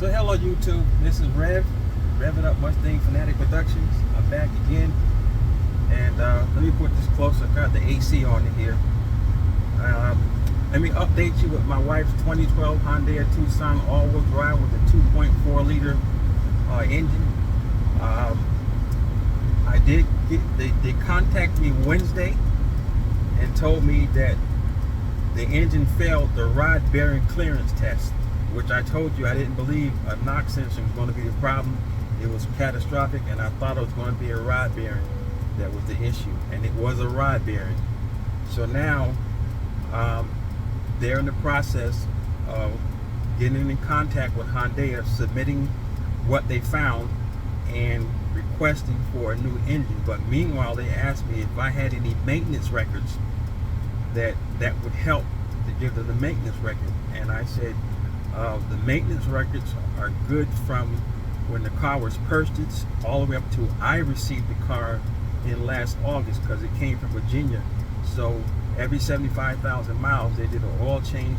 So hello YouTube, this is Revving Up Mustang Fanatic Productions. I'm back again, and let me put this closer. Got the AC on it here. Let me update you with my wife's 2012 Hyundai Tucson all-wheel drive with a 2.4 liter engine. I did get, they contacted me Wednesday and told me that the engine failed the rod bearing clearance test, which I told you I didn't believe a knock sensor was going to be the problem. It was catastrophic, and I thought it was going to be a rod bearing that was the issue, and it was a rod bearing. So now they're in the process of getting in contact with Hyundai, submitting what they found and requesting for a new engine. But meanwhile, they asked me if I had any maintenance records that would help to give them the maintenance record, and I said the maintenance records are good from when the car was purchased all the way up to I received the car in last August, because it came from Virginia. So every 75,000 miles they did an oil change,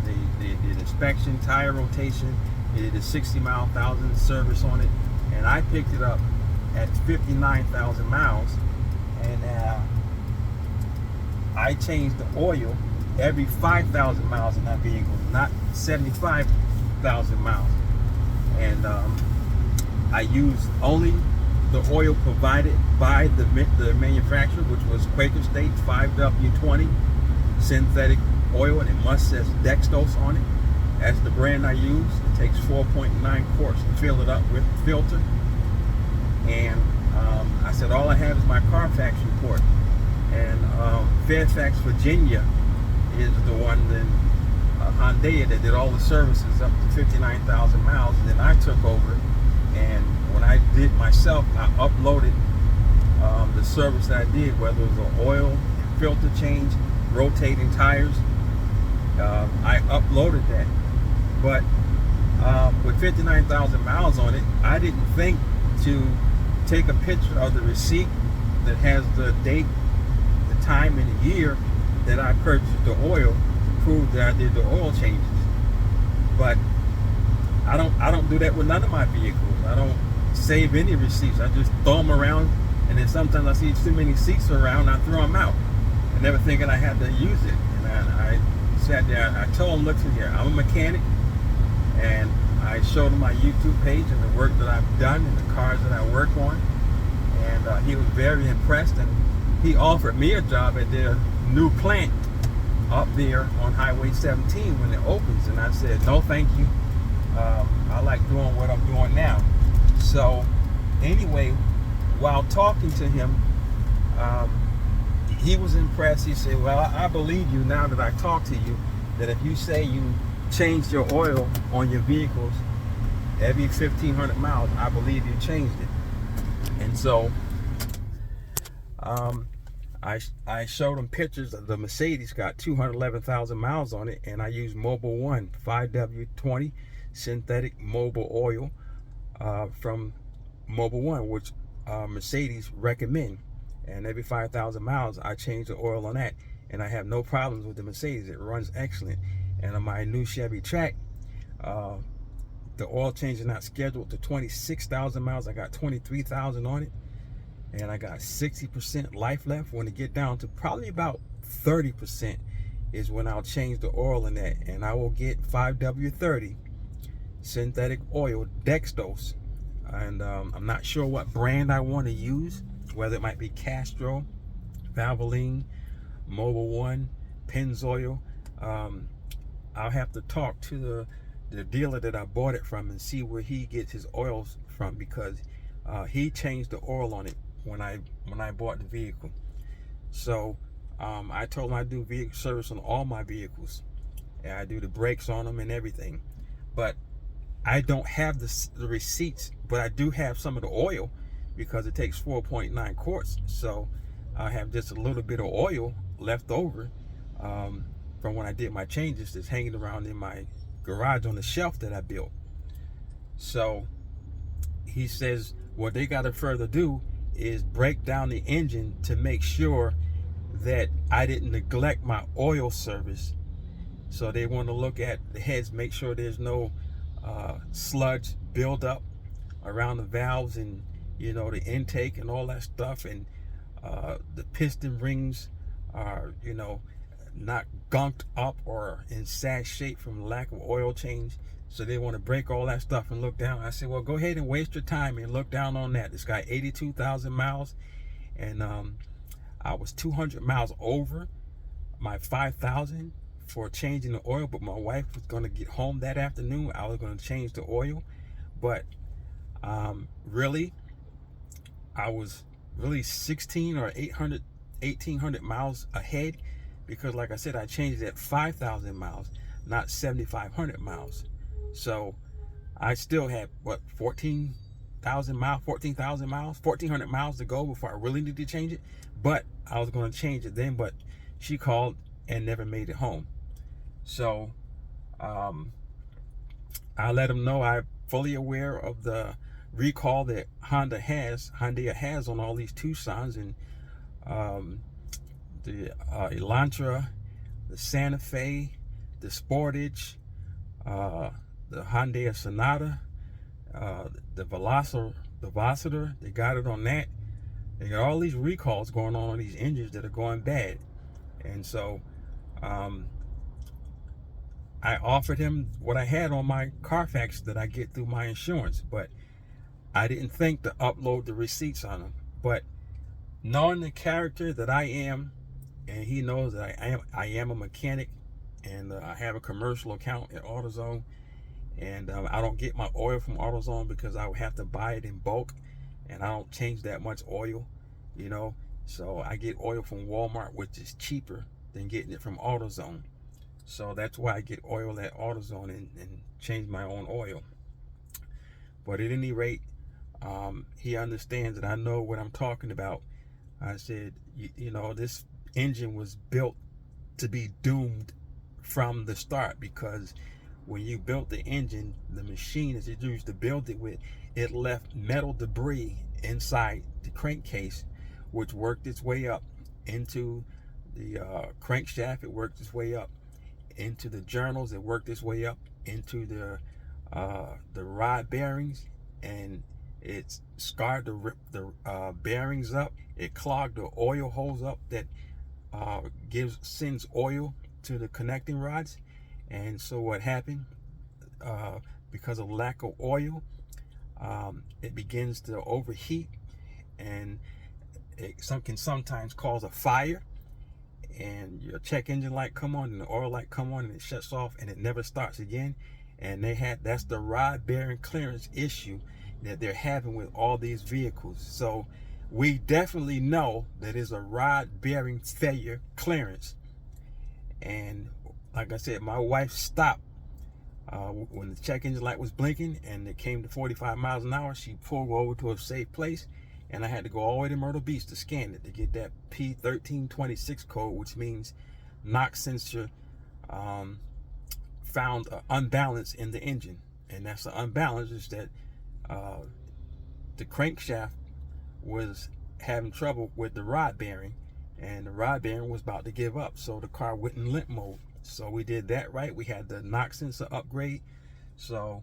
they did inspection, tire rotation, they did a 60,000 service on it, and I picked it up at 59,000 miles, and I changed the oil every 5,000 miles in that vehicle, not 75,000 miles. And I used only the oil provided by the manufacturer, which was Quaker State 5W20 synthetic oil, and it must says Diagnostic on it. That's the brand I use. It takes 4.9 quarts to fill it up with filter. And I said all I have is my Carfax report. And Fairfax, Virginia is the one that Hyundai that did all the services up to 59,000 miles. And then I took over, and when I did myself, I uploaded the service that I did, whether it was an oil filter change, rotating tires. I uploaded that. But with 59,000 miles on it, I didn't think to take a picture of the receipt that has the date, the time, and the year that I purchased the oil to prove that I did the oil changes. But I don't do that with none of my vehicles. I don't save any receipts. I just throw them around, and then sometimes I see too many seats around, I throw them out. I never thinking I had to use it. And I sat there, I told him, look here, I'm a mechanic, and I showed him my YouTube page and the work that I've done and the cars that I work on, and he was very impressed, and he offered me a job at their new plant up there on Highway 17 when it opens, and I said no thank you. I like doing what I'm doing now. So anyway, while talking to him, he was impressed. He said, well, I believe you now that I talked to you, that if you say you changed your oil on your vehicles every 1,500 miles, I believe you changed it. And so I showed him pictures of the Mercedes, got 211,000 miles on it, and I used Mobile One 5W20 synthetic mobile oil from Mobile One, which Mercedes recommend. And every 5,000 miles I change the oil on that, and I have no problems with the Mercedes. It runs excellent. And on my new Chevy Track, the oil change is not scheduled to 26,000 miles. I got 23,000 on it, and I got 60% life left. When it get down to probably about 30% is when I'll change the oil in that, and I will get 5W30 synthetic oil Diagnostic. And I'm not sure what brand I want to use, whether it might be Castro, Valvoline, Mobile One, Pennzoil. I'll have to talk to the dealer that I bought it from and see where he gets his oils from, because he changed the oil on it when I bought the vehicle. So I told him I do vehicle service on all my vehicles, and I do the brakes on them and everything. But I don't have the receipts, but I do have some of the oil, because it takes 4.9 quarts. So I have just a little bit of oil left over from when I did my changes, that's hanging around in my garage on the shelf that I built. So he says what they got to further do is break down the engine to make sure that I didn't neglect my oil service. So they want to look at the heads, make sure there's no sludge buildup around the valves and the intake and all that stuff, and the piston rings are not gunked up or in sad shape from lack of oil change. So they want to break all that stuff and look down. I said, well, go ahead and waste your time and look down on that. It's got 82,000 miles, and I was 200 miles over my 5,000 for changing the oil, but my wife was going to get home that afternoon. I was going to change the oil, but really, I was really 16 or 1,800 miles ahead, because like I said, I changed it at 5,000 miles, not 7,500 miles. So I still had, what, 14,000 miles, 1,400 miles to go before I really needed to change it. But I was going to change it then, but she called and never made it home. So I let them know I'm fully aware of the recall that Hyundai has on all these Tucsons, and the Elantra, the Santa Fe, the Sportage, the Hyundai Sonata, the Veloster, they got it on that. They got all these recalls going on these engines that are going bad. And so I offered him what I had on my Carfax that I get through my insurance, but I didn't think to upload the receipts on them. But knowing the character that I am, and he knows that I am a mechanic, and I have a commercial account at AutoZone, and I don't get my oil from AutoZone because I would have to buy it in bulk, and I don't change that much oil, so I get oil from Walmart, which is cheaper than getting it from AutoZone. So that's why I get oil at AutoZone and change my own oil. But at any rate, he understands that I know what I'm talking about. I said, this engine was built to be doomed from the start, because when you built the engine, the machine that you used to build it with, it left metal debris inside the crankcase, which worked its way up into the crankshaft. It worked its way up into the journals. It worked its way up into the rod bearings, and it scarred the bearings up. It clogged the oil holes up that sends oil to the connecting rods. And so what happened, because of lack of oil, it begins to overheat, and it can sometimes cause a fire, and your check engine light come on and the oil light come on and it shuts off and it never starts again. And that's the rod bearing clearance issue that they're having with all these vehicles. So we definitely know that it's a rod bearing failure clearance. And like I said, my wife stopped when the check engine light was blinking and it came to 45 miles an hour. She pulled over to a safe place, and I had to go all the way to Myrtle Beach to scan it to get that P1326 code, which means NOx sensor found an unbalance in the engine. And that's the unbalance, is that the crankshaft was having trouble with the rod bearing, and the rod bearing was about to give up, so the car went in limp mode. So we did that right. We had the NOx sensor upgrade. So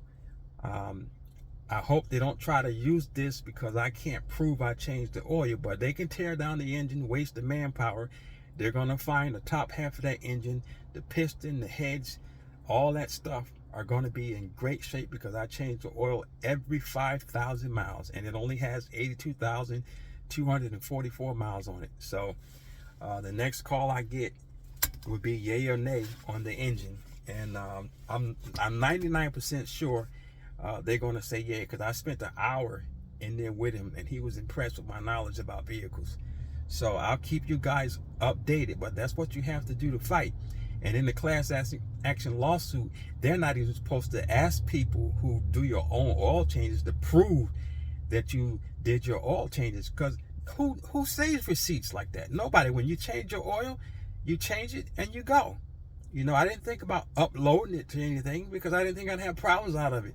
I hope they don't try to use this, because I can't prove I changed the oil, but they can tear down the engine, waste the manpower. They're going to find the top half of that engine, the piston, the heads, all that stuff are going to be in great shape, because I change the oil every 5,000 miles, and it only has 82,244 miles on it. So the next call I get would be yay or nay on the engine, and I'm 99% sure they're going to say yeah, because I spent an hour in there with him, and he was impressed with my knowledge about vehicles. So I'll keep you guys updated, but that's what you have to do to fight. And in the class action lawsuit, they're not even supposed to ask people who do your own oil changes to prove that you did your oil changes, because who saves receipts like that? Nobody. When you change your oil, you change it and you go. I didn't think about uploading it to anything, because I didn't think I'd have problems out of it.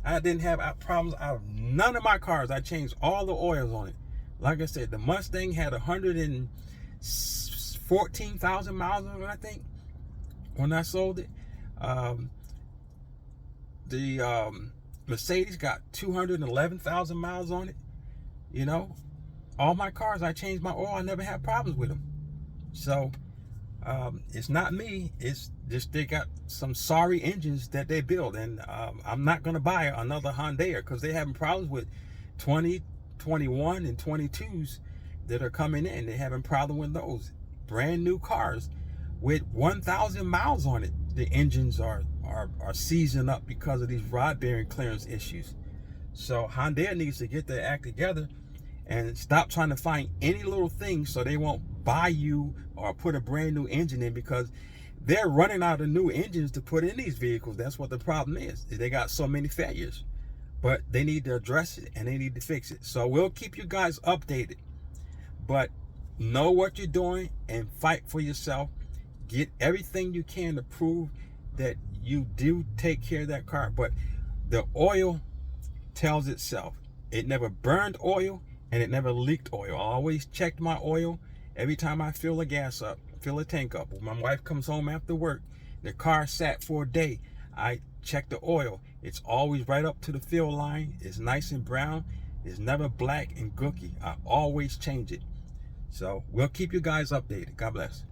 I didn't have problems out of none of my cars. I changed all the oils on it. Like I said, the Mustang had 114,000 miles on it, I think, when I sold it. Mercedes got 211,000 miles on it. You know, all my cars, I changed my oil. I never had problems with them. So it's not me. It's just they got some sorry engines that they build, and I'm not gonna buy another Hyundai because they're having problems with 20, 21, and 22s that are coming in. They're having problems with those brand new cars with 1,000 miles on it. The engines are seizing up because of these rod bearing clearance issues. So Hyundai needs to get their act together and stop trying to find any little thing so they won't buy you or put a brand new engine in, because they're running out of new engines to put in these vehicles. That's what the problem is. They got so many failures, but they need to address it and they need to fix it. So we'll keep you guys updated, but know what you're doing and fight for yourself. Get everything you can to prove that you do take care of that car. But the oil tells itself. It never burned oil and it never leaked oil. I always checked my oil every time I fill a gas up, fill a tank up. When my wife comes home after work, the car sat for a day, I check the oil. It's always right up to the fill line. It's nice and brown. It's never black and gooky. I always change it. So we'll keep you guys updated. God bless.